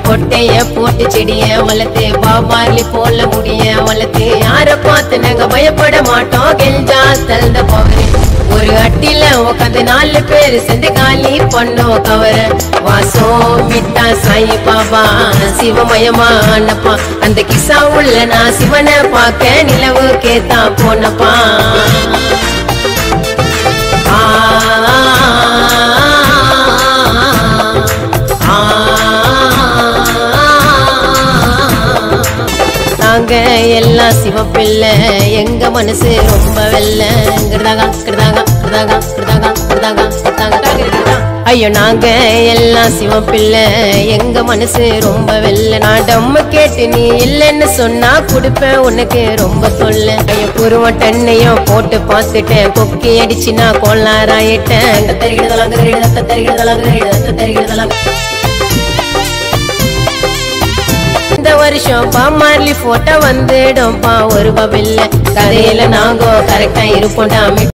கொட்டைய போட்டு செடிய வளர்த்து பாபாலி போல முடிய வளர்த்து யார பார்த்து நாங்க பயப்பட மாட்டோம் கெஞ்சா தந்த போவரு ஒரு அட்டில உட்காந்து 4 பேர் சேர்ந்து காலி பண்ணோம் கவர வாசம் விட்டா சாயி பாபா சிவமயமா அண்ணப்பா அந்த கிசா உள்ள நான் சிவனை பார்க்க நிலவு கேத்தா போனப்பா எல்லாம் சிவப்பில்ல எங்க மனசு ரொம்ப வெல்ல ஐயோ நாங்க எல்லாம் சிவப்பில்ல எங்க மனசு ரொம்ப வெல்ல நான் டம்மு கேட்டு நீ இல்லைன்னு சொன்னா குடுப்பேன் உனக்கு ரொம்ப தொல்ல ஐயோ புருவ டன்னையும் போட்டு பார்த்துட்டேன் கொக்கி அடிச்சு நான் கோளாராயிட்டேன் இந்த வருஷம் பாமார்லி போட்டோ வந்துடும்பா ஒரு பபில்ல கதையில நாங்க கரெக்டா இருப்போம்.